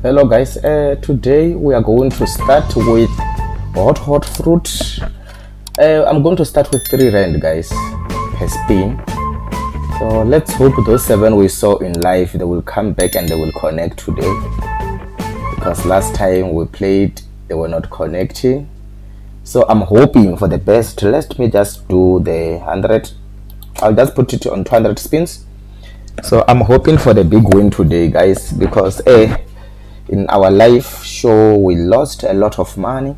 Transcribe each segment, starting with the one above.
Hello guys, today we are going to start with hot fruit. I'm going to start with 3 rand guys per spin. So let's hope those 7 we saw in live, they will come back and they will connect today, because last time we played they were not connecting. So I'm hoping for the best. Let me just do the 100. I'll just put it on 200 spins. So I'm hoping for the big win today guys, because in our live show we lost a lot of money,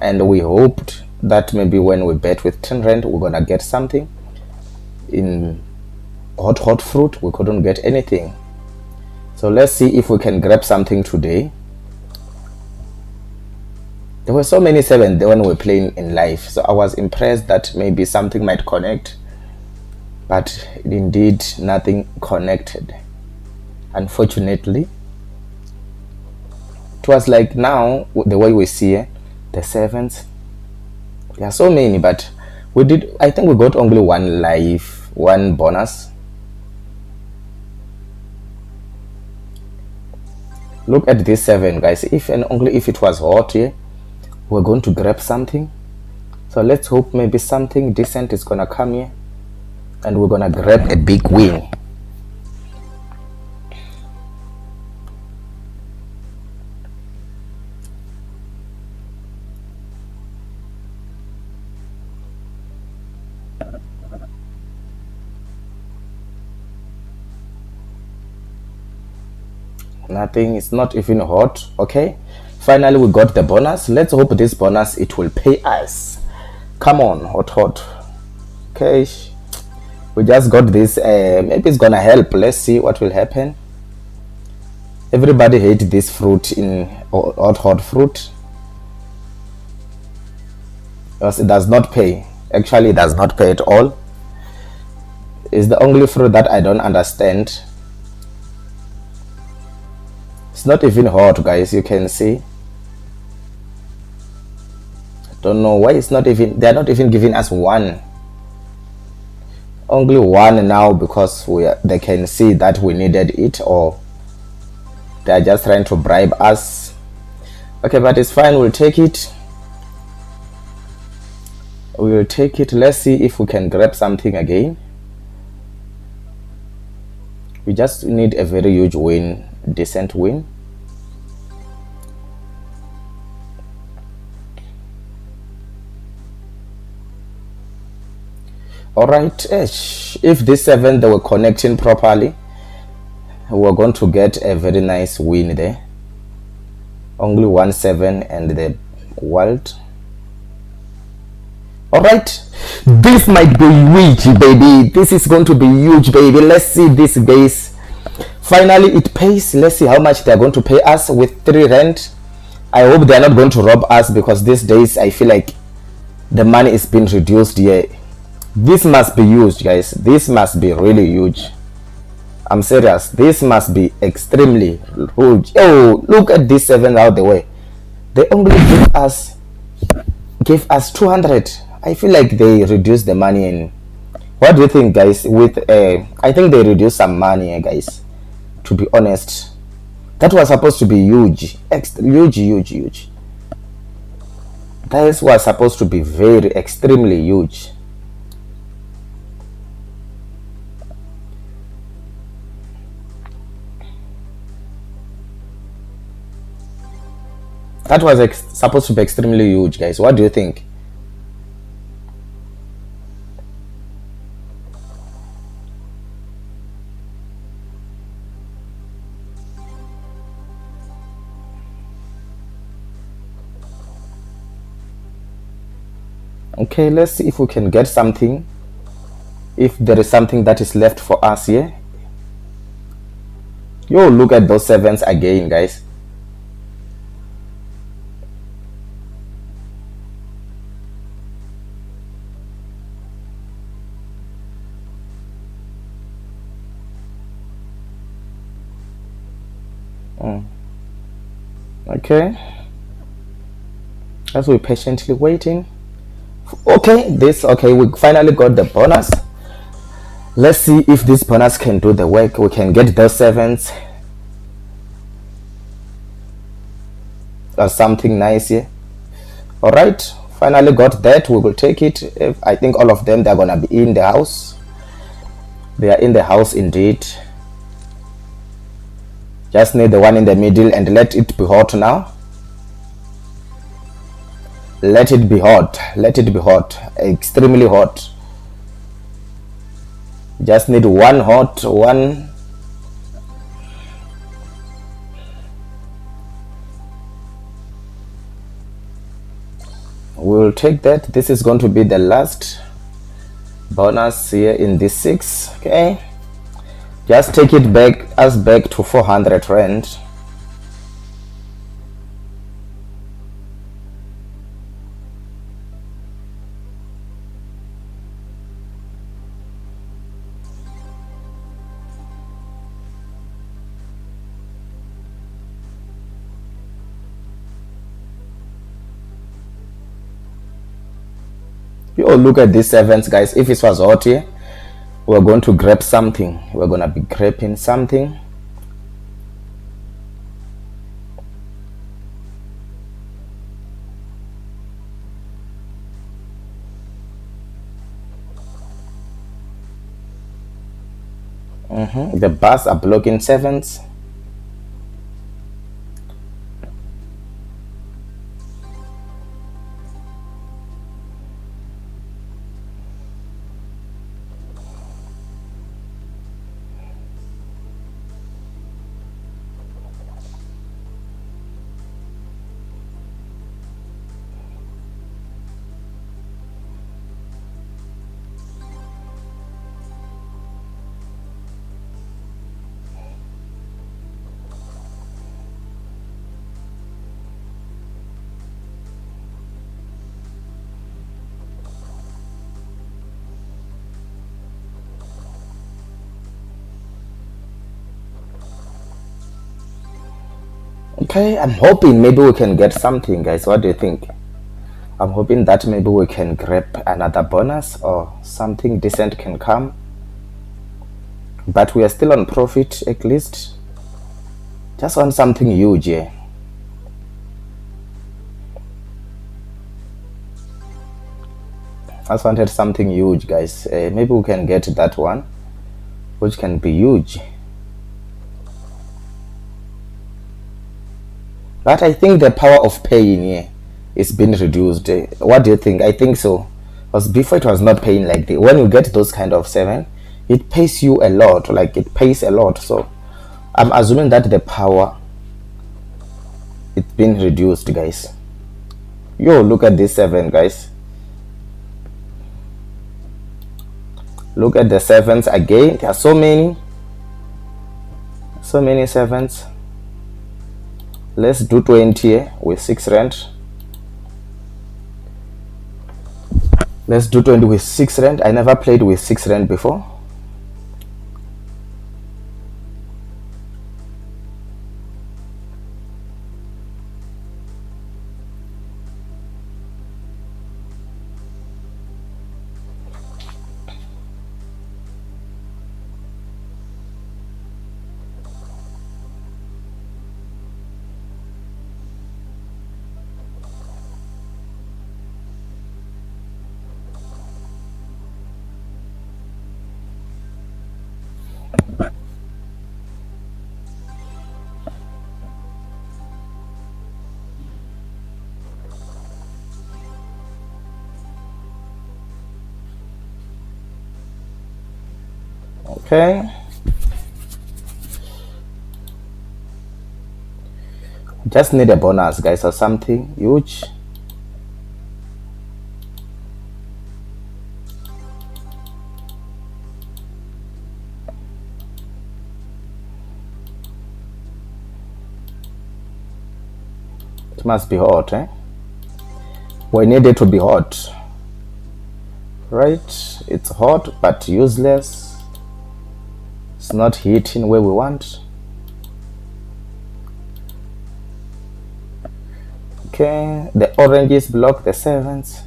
and we hoped that maybe when we bet with 10 rand we're gonna get something. In hot fruit we couldn't get anything, so let's see if we can grab something today. There were so many 7 when we were playing in live, so I was impressed that maybe something might connect, but indeed nothing connected, unfortunately. It was like now the way we see the 7s, there are so many, but I think we got only one bonus. Look at this 7 guys. Only if it was hot here, we're going to grab something. So let's hope maybe something decent is gonna come here and we're gonna grab a big win. Nothing, it's not even hot. Okay, finally we got the bonus. Let's hope this bonus it will pay us. Come on, hot. Okay, we just got this. Maybe it's gonna help. Let's see what will happen. Everybody hates this fruit in hot fruit, because it does not pay. Actually, it does not pay at all. It's the only fruit that I don't understand. It's not even hot guys, you can see. I don't know why it's not even, they're not even giving us one. Only one now, because they can see that we needed it, or they're just trying to bribe us. Okay, but it's fine, we'll take it. We'll take it. Let's see if we can grab something again. We just need a very huge win, decent win. Alright, if this 7 they were connecting properly, we're going to get a very nice win there. Only 1 7 and the world. Alright, this might be huge baby, this is going to be huge baby. Let's see this guys. Finally it pays. Let's see how much they're going to pay us with 3 rand. I hope they're not going to rob us, because these days I feel like the money is being reduced here. This must be huge guys, this must be really huge. I'm serious, this must be extremely huge. Oh, look at this 7 out the way. They only give us 200. I feel like they reduced the money. In what do you think guys? I think they reduced some money guys, to be honest. That was supposed to be huge, huge. That was supposed to be very extremely huge. That was supposed to be extremely huge guys. What do you think? Okay, let's see if we can get something, if there is something that is left for us here. Yo, look at those 7s again guys. Okay, as we're patiently waiting. Okay, we finally got the bonus. Let's see if this bonus can do the work. We can get those 7s. That's something nice here. All right, finally got that. We will take it. I think all of them, they're gonna be in the house. They are in the house indeed. Just need the one in the middle and let it be hot now. Let it be hot. Let it be hot. Extremely hot. Just need one hot one. We'll take that. This is going to be the last bonus here in this 6. Okay, just take it back to 400 rand. Oh, look at these 7s, guys. If it was hot here, we're going to grab something. We're gonna be grabbing something. The bars are blocking 7s. Okay, I'm hoping maybe we can get something, guys. What do you think? I'm hoping that maybe we can grab another bonus or something decent can come. But we are still on profit at least. Just want something huge here. I just wanted something huge, guys. Maybe we can get that one, which can be huge. But I think the power of paying here is being reduced. What do you think? I think so. Because before it was not paying like this. When you get those kind of 7, it pays you a lot. Like it pays a lot. So I'm assuming that the power, it's been reduced, guys. Yo, look at this 7, guys. Look at the 7s again. There are so many 7s. Let's do 20 here with 6 rand. Let's do 20 with 6 rand. I never played with 6 rand before. Okay, just need a bonus, guys, or something huge. It must be hot, eh? We need it to be hot, right? It's hot but useless. It's not hitting where we want. Okay, the oranges block the 7s.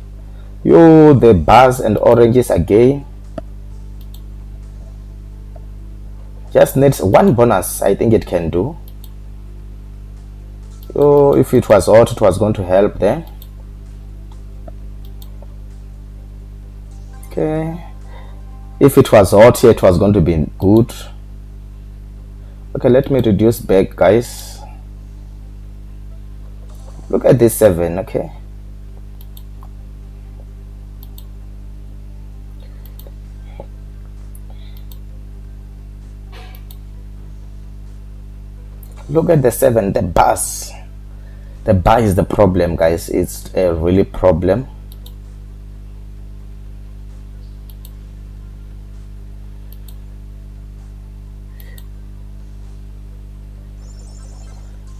Yo, the bars and oranges again. Just needs one bonus. I think it can do. So if it was hot, it was going to help there. Okay, if it was hot here, it was going to be good. Okay, let me reduce back, guys. Look at this 7. Okay, look at the 7. The bus, the bar is the problem, guys. It's a really problem.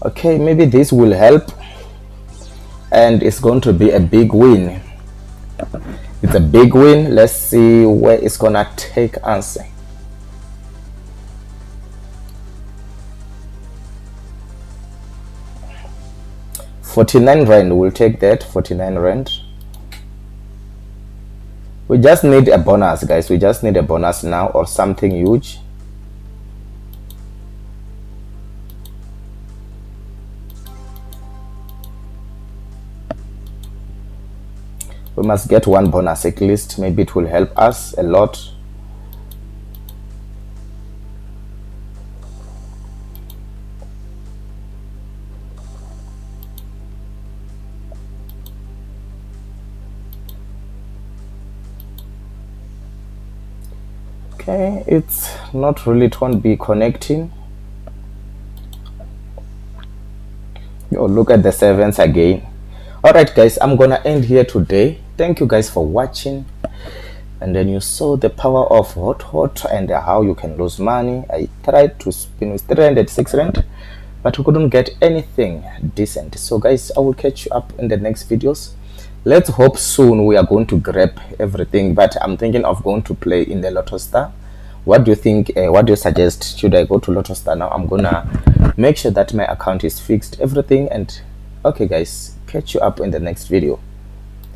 Okay, maybe this will help, and it's going to be a big win. It's a big win. Let's see where it's gonna take us. R49, we'll take that. R49. We just need a bonus, guys. We just need a bonus now, or something huge. We must get one bonus at least. Maybe it will help us a lot. Okay, it's not really, it won't be connecting. Oh, look at the 7s again. Alright guys, I'm gonna end here today. Thank you guys for watching. And then you saw the power of hot and how you can lose money. I tried to spin with 306 rand, but we couldn't get anything decent. So guys, I will catch you up in the next videos. Let's hope soon we are going to grab everything, but I'm thinking of going to play in the Lotto Star. What do you think? What do you suggest? Should I go to Lotto Star now? I'm gonna make sure that my account is fixed, everything. And okay guys, catch you up in the next video.